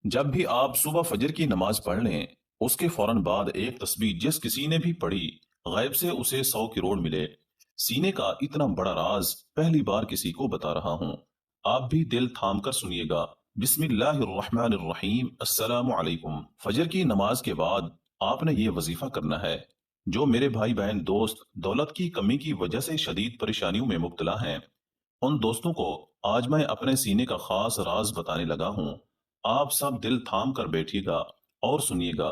جب بھی آپ صبح فجر کی نماز پڑھ لیں، اس کے فوراً بعد ایک تسبیح جس کسی نے بھی پڑھی، غیب سے اسے 100 کروڑ ملے۔ سینے کا اتنا بڑا راز پہلی بار کسی کو بتا رہا ہوں۔ آپ بھی دل تھام کر سنیے گا۔ بسم اللہ الرحمن الرحیم۔ السلام علیکم۔ فجر کی نماز کے بعد آپ نے یہ وظیفہ کرنا ہے۔ جو میرے بھائی بہن دوست دولت کی کمی کی وجہ سے شدید پریشانیوں میں مبتلا ہیں، ان دوستوں کو آج میں اپنے سینے کا خاص راز بتانے لگا ہوں۔ آپ سب دل تھام کر بیٹھیے گا اور سنیے گا۔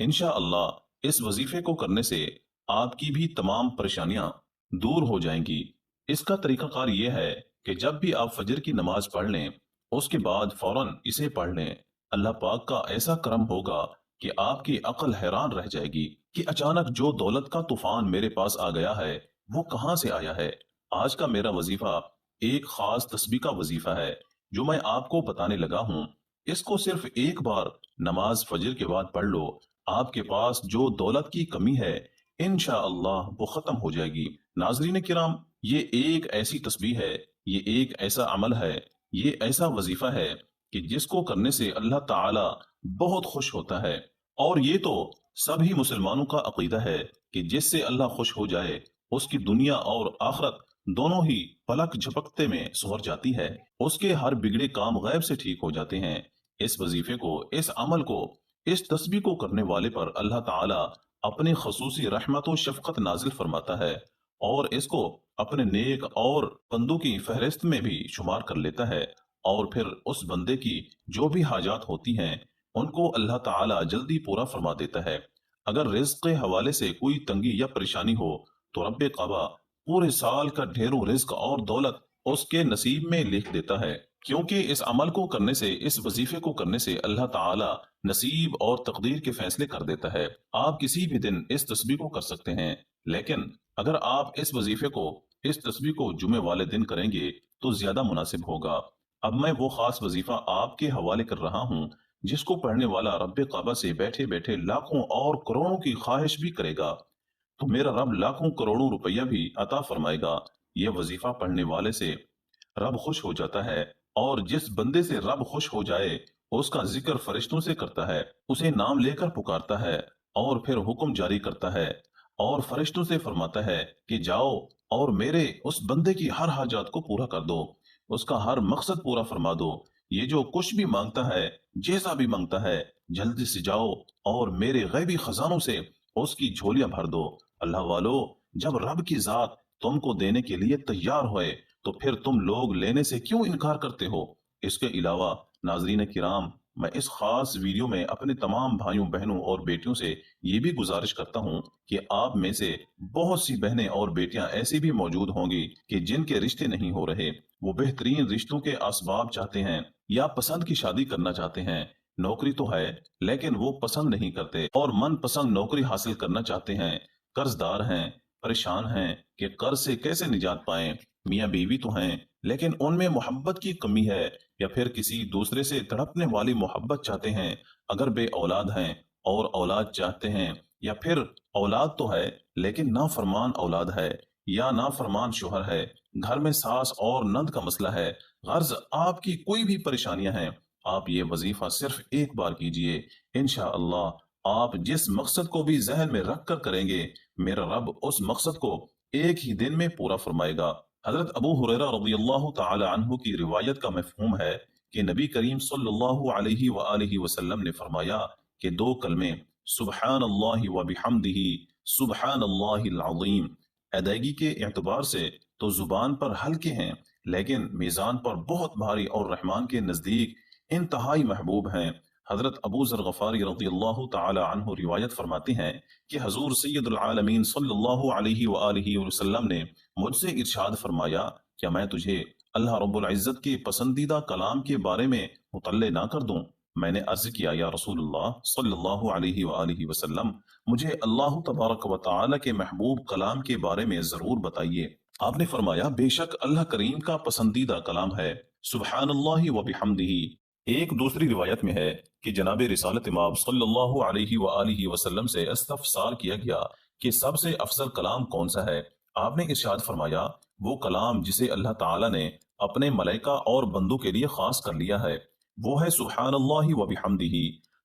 انشاءاللہ اس وظیفے کو کرنے سے آپ کی بھی تمام پریشانیاں دور ہو جائیں گی۔ اس کا طریقہ کار یہ ہے کہ جب بھی آپ فجر کی نماز پڑھ لیں، اس کے بعد فوراً اسے پڑھ لیں۔ اللہ پاک کا ایسا کرم ہوگا کہ آپ کی عقل حیران رہ جائے گی کہ اچانک جو دولت کا طوفان میرے پاس آ گیا ہے وہ کہاں سے آیا ہے۔ آج کا میرا وظیفہ ایک خاص تسبیح کا وظیفہ ہے جو میں آپ کو بتانے لگا ہوں۔ اس کو صرف ایک بار نماز فجر کے بعد پڑھ لو، آپ کے پاس جو دولت کی کمی ہے انشاءاللہ وہ ختم ہو جائے گی۔ ناظرین کرام، یہ ایک ایسی تسبیح ہے، یہ ایک ایسا عمل ہے، یہ ایسا وظیفہ ہے کہ جس کو کرنے سے اللہ تعالی بہت خوش ہوتا ہے۔ اور یہ تو سبھی مسلمانوں کا عقیدہ ہے کہ جس سے اللہ خوش ہو جائے اس کی دنیا اور آخرت دونوں ہی پلک جھپکتے میں سنور جاتی ہے، اس کے ہر بگڑے کام غیب سے ٹھیک ہو جاتے ہیں۔ اس وظیفے کو، اس عمل کو، اس تسبیح کو کرنے والے پر اللہ تعالی اپنی خصوصی رحمت و شفقت نازل فرماتا ہے اور اس کو اپنے نیک اور بندوں کی فہرست میں بھی شمار کر لیتا ہے، اور پھر اس بندے کی جو بھی حاجات ہوتی ہیں ان کو اللہ تعالی جلدی پورا فرما دیتا ہے۔ اگر رزق کے حوالے سے کوئی تنگی یا پریشانی ہو تو رب کعبہ پورے سال کا ڈھیروں رزق اور دولت اس کے نصیب میں لکھ دیتا ہے، کیونکہ اس عمل کو کرنے سے، اس وظیفے کو کرنے سے اللہ تعالی نصیب اور تقدیر کے فیصلے کر دیتا ہے۔ آپ کسی بھی دن اس تسبیح کو کر سکتے ہیں، لیکن اگر آپ اس وظیفے کو، اس تسبیح کو جمعے والے دن کریں گے تو زیادہ مناسب ہوگا۔ اب میں وہ خاص وظیفہ آپ کے حوالے کر رہا ہوں جس کو پڑھنے والا رب کعبہ سے بیٹھے بیٹھے لاکھوں اور کروڑوں کی خواہش بھی کرے گا تو میرا رب لاکھوں کروڑوں روپیہ بھی عطا فرمائے گا۔ یہ وظیفہ پڑھنے والے سے رب خوش ہو جاتا ہے، اور جس بندے سے رب خوش ہو جائے اس کا ذکر فرشتوں سے کرتا ہے، اسے نام لے کر پکارتا ہے اور پھر حکم جاری کرتا ہے اور فرشتوں سے فرماتا ہے کہ جاؤ اور میرے اس بندے کی ہر حاجات کو پورا کر دو، اس کا ہر مقصد پورا فرما دو۔ یہ جو کچھ بھی مانگتا ہے، جیسا بھی مانگتا ہے، جلدی سے جاؤ اور میرے غیبی خزانوں سے اس کی جھولیاں بھر دو۔ اللہ والو، جب رب کی ذات تم کو دینے کے لیے تیار ہوئے تو پھر تم لوگ لینے سے کیوں انکار کرتے ہو؟ اس کے علاوہ ناظرین کرام، میں اس خاص ویڈیو میں اپنے تمام بھائیوں بہنوں اور بیٹیوں سے یہ بھی گزارش کرتا ہوں کہ آپ میں سے بہت سی بہنیں اور بیٹیاں ایسی بھی موجود ہوں گی کہ جن کے رشتے نہیں ہو رہے، وہ بہترین رشتوں کے اسباب چاہتے ہیں یا پسند کی شادی کرنا چاہتے ہیں۔ نوکری تو ہے لیکن وہ پسند نہیں کرتے اور من پسند نوکری حاصل کرنا چاہتے ہیں، قرض دار ہیں، پریشان ہیں کہ قرض سے کیسے نجات پائیں، میاں بیوی تو ہیں لیکن ان میں محبت کی کمی ہے، یا پھر کسی دوسرے سے تڑپنے والی محبت چاہتے ہیں، اگر بے اولاد ہیں اور اولاد چاہتے ہیں، یا پھر اولاد تو ہے لیکن نافرمان اولاد ہے یا نافرمان شوہر ہے، گھر میں ساس اور نند کا مسئلہ ہے، غرض آپ کی کوئی بھی پریشانیاں ہیں، آپ یہ وظیفہ صرف ایک بار کیجئے۔ انشاءاللہ آپ جس مقصد کو بھی ذہن میں رکھ کر کریں گے، میرا رب اس مقصد کو ایک ہی دن میں پورا فرمائے گا۔ حضرت ابو ہریرہ رضی اللہ تعالی عنہ کی روایت کا مفہوم ہے کہ نبی کریم صلی اللہ علیہ وآلہ وسلم نے فرمایا کہ دو کلمے سبحان اللہ و بحمدہ سبحان اللہ العظیم ادائیگی کے اعتبار سے تو زبان پر ہلکے ہیں لیکن میزان پر بہت بھاری اور رحمان کے نزدیک انتہائی محبوب ہیں۔ حضرت ابو ذر غفاری رضی اللہ تعالی عنہ روایت فرماتے ہیں کہ حضور سید العالمین صلی اللہ علیہ وآلہ وسلم نے مجھ سے ارشاد فرمایا، کیا میں تجھے اللہ رب العزت کے پسندیدہ کلام کے بارے میں مطلع نہ کر دوں؟ میں نے عرض کیا، یا رسول اللہ صلی اللہ علیہ وآلہ وسلم، مجھے اللہ تبارک و تعالی کے محبوب کلام کے بارے میں ضرور بتائیے۔ آپ نے فرمایا، بے شک اللہ کریم کا پسندیدہ کلام ہے سبحان اللہ و بحمدہ۔ ایک دوسری روایت میں ہے کہ جناب رسالت امام صلی اللہ علیہ وآلہ وسلم سے استفسار کیا گیا کہ سب سے افضل کلام کون سا ہے؟ آپ نے ارشاد فرمایا، وہ کلام جسے اللہ تعالی نے اپنے ملائکہ اور بندوں کے لیے خاص کر لیا ہے۔ وہ ہے سبحان اللہ و بحمدہ۔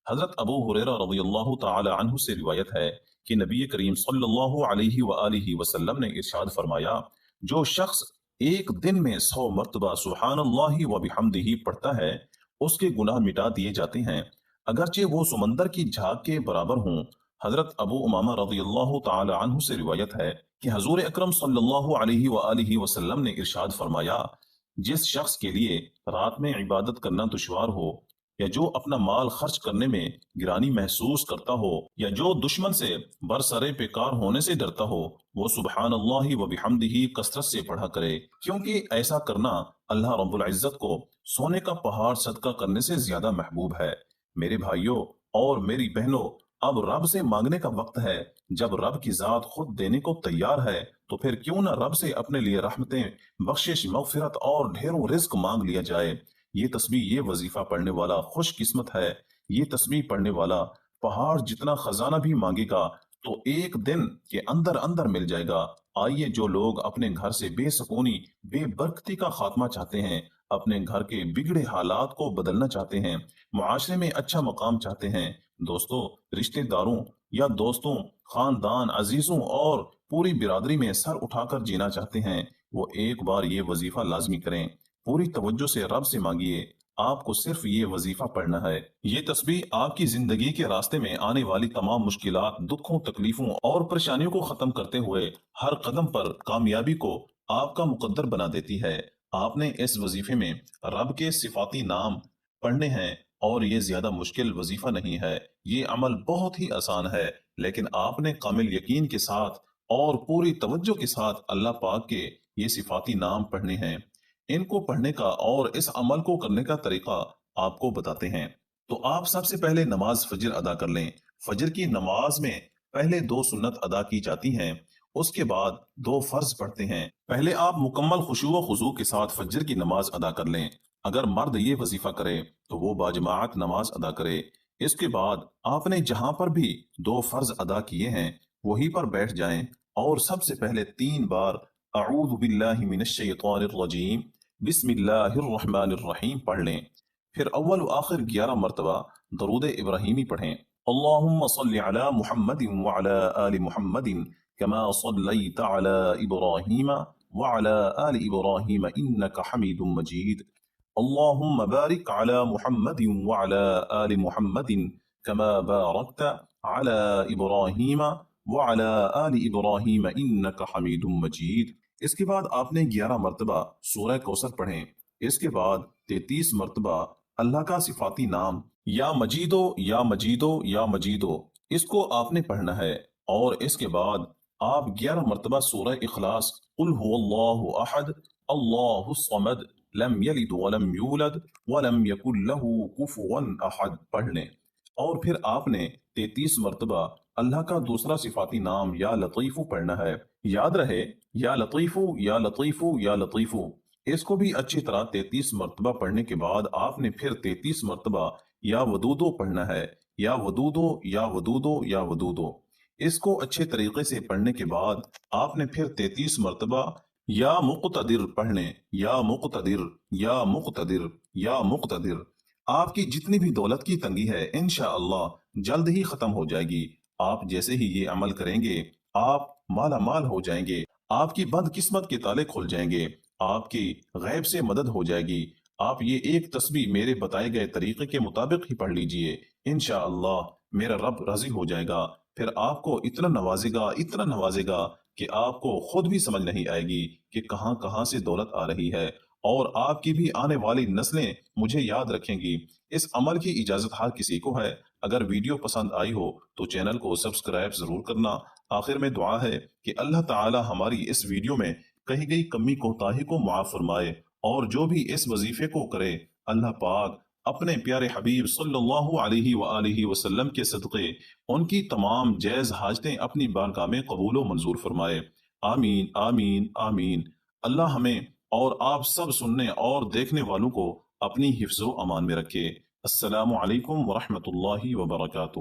حضرت ابو ہریرہ رضی اللہ تعالی عنہ سے روایت ہے کہ نبی کریم صلی اللہ علیہ وآلہ وسلم نے ارشاد فرمایا، جو شخص ایک دن میں 100 مرتبہ سبحان اللہ و بحمدہ پڑھتا ہے، اس کے گناہ مٹا دیے جاتے ہیں، اگرچہ وہ سمندر کی جھاگ کے برابر ہوں۔ حضرت ابو امامہ رضی اللہ تعالی عنہ سے روایت ہے کہ حضور اکرم صلی اللہ علیہ وآلہ وسلم نے ارشاد فرمایا، جس شخص کے لیے رات میں عبادت کرنا دشوار ہو، یا جو اپنا مال خرچ کرنے میں گرانی محسوس کرتا ہو، یا جو دشمن سے برسرے پیکار ہونے سے ڈرتا ہو، وہ سبحان اللہ و بحمدہ کثرت سے پڑھا کرے، کیونکہ ایسا کرنا اللہ رب العزت کو سونے کا پہاڑ صدقہ کرنے سے زیادہ محبوب ہے۔ میرے بھائیوں اور میری بہنوں، اب رب سے مانگنے کا وقت ہے۔ جب رب کی ذات خود دینے کو تیار ہے تو پھر کیوں نہ رب سے اپنے لیے رحمتیں، بخشش، مغفرت اور ڈھیروں رزق مانگ لیا جائے۔ یہ تسبیح، یہ وظیفہ پڑھنے والا خوش قسمت ہے۔ یہ تسبیح پڑھنے والا پہاڑ جتنا خزانہ بھی مانگے گا تو ایک دن کے اندر اندر مل جائے گا۔ آئیے، جو لوگ اپنے گھر سے بے سکونی، بے برکتی کا خاتمہ چاہتے ہیں، اپنے گھر کے بگڑے حالات کو بدلنا چاہتے ہیں، معاشرے میں اچھا مقام چاہتے ہیں، دوستوں، رشتہ داروں یا دوستوں، خاندان، عزیزوں اور پوری برادری میں سر اٹھا کر جینا چاہتے ہیں، وہ ایک بار یہ وظیفہ لازمی کریں۔ پوری توجہ سے رب سے مانگیے۔ آپ کو صرف یہ وظیفہ پڑھنا ہے۔ یہ تسبیح آپ کی زندگی کے راستے میں آنے والی تمام مشکلات، دکھوں، تکلیفوں اور پریشانیوں کو ختم کرتے ہوئے ہر قدم پر کامیابی کو آپ کا مقدر بنا دیتی ہے۔ آپ نے اس وظیفے میں رب کے صفاتی نام پڑھنے ہیں، اور یہ زیادہ مشکل وظیفہ نہیں ہے۔ یہ عمل بہت ہی آسان ہے، لیکن آپ نے کامل یقین کے ساتھ اور پوری توجہ کے ساتھ اللہ پاک کے یہ صفاتی نام پڑھنے ہیں۔ ان کو پڑھنے کا اور اس عمل کو کرنے کا طریقہ آپ کو بتاتے ہیں۔ تو آپ سب سے پہلے نماز فجر ادا کر لیں۔ فجر کی نماز میں پہلے 2 سنت ادا کی جاتی ہیں، اس کے بعد 2 فرض پڑھتے ہیں۔ پہلے آپ مکمل خشوع و خضوع کے ساتھ فجر کی نماز ادا کر لیں۔ اگر مرد یہ وظیفہ کرے تو وہ باجماعت نماز ادا کرے۔ اس کے بعد آپ نے جہاں پر بھی 2 فرض ادا کیے ہیں وہیں پر بیٹھ جائیں اور سب سے پہلے 3 بار اعوذ باللہ من الشیطان الرجیم، بسم اللہ الرحمن الرحیم پڑھ لیں۔ پھر اول و آخر 11 مرتبہ درود ابراہیمی پڑھیں۔ اللہم صل علی محمد وعلی آل محمد کما صلیت علی ابراہیم وعلی آل ابراہیم انک حمید مجید۔ اللهم بارك على محمد وعلى آل محمد كما باركت على إبراهيم وعلى آل إبراهيم إنك حميد مجيد۔ اس کے بعد آپ نے 11 مرتبہ سورہ کوثر پڑھیں۔ اس کے بعد 33 مرتبہ اللہ کا صفاتی نام یا مجیدو یا مجیدو یا مجیدو، اس کو آپ نے پڑھنا ہے۔ اور اس کے بعد آپ 11 مرتبہ سورہ اخلاص، قل هو اللہ احد اللہ الصمد لم یلد ولم یولد ولم یکن له کفوا احد پڑھ لیں۔ اور پھر آپ نے 33 مرتبہ اللہ کا دوسرا صفاتی نام یا لطیفو پڑھنا ہے۔ یاد رہے، یا لطیفو یا لطیفو یا لطیفو، اس کو بھی اچھی طرح 33 مرتبہ پڑھنے کے بعد آپ نے پھر 33 مرتبہ یا ودودو پڑھنا ہے۔ یا ودودو یا ودودو یا ودودو، اس کو اچھے طریقے سے پڑھنے کے بعد آپ نے پھر 33 مرتبہ یا مقتدر پڑھ لیں۔ یا مقتدر یا مقتدر یا مقتدر۔ آپ کی جتنی بھی دولت کی تنگی ہے انشاءاللہ جلد ہی ختم ہو جائے گی۔ آپ جیسے ہی یہ عمل کریں گے آپ مالا مال ہو جائیں گے، آپ کی بد قسمت کے تالے کھل جائیں گے، آپ کی غیب سے مدد ہو جائے گی۔ آپ یہ ایک تسبیح میرے بتائے گئے طریقے کے مطابق ہی پڑھ لیجئے، انشاءاللہ میرا رب راضی ہو جائے گا۔ پھر آپ کو اتنا نوازے گا، اتنا نوازے گا کہ آپ کو خود بھی سمجھ نہیں آئے گی کہ کہاں کہاں سے دولت آ رہی ہے، اور آپ کی بھی آنے والی نسلیں مجھے یاد رکھیں گی۔ اس عمل کی اجازت ہر کسی کو ہے۔ اگر ویڈیو پسند آئی ہو تو چینل کو سبسکرائب ضرور کرنا۔ آخر میں دعا ہے کہ اللہ تعالی ہماری اس ویڈیو میں کہی گئی کمی کوتاہی کو معاف فرمائے، اور جو بھی اس وظیفے کو کرے اللہ پاک اپنے پیارے حبیب صلی اللہ علیہ وآلہ وسلم کے صدقے ان کی تمام جائز حاجتیں اپنی بارگاہ میں قبول و منظور فرمائے۔ آمین آمین آمین۔ اللہ ہمیں اور آپ سب سننے اور دیکھنے والوں کو اپنی حفظ و امان میں رکھے۔ السلام علیکم ورحمۃ اللہ وبرکاتہ۔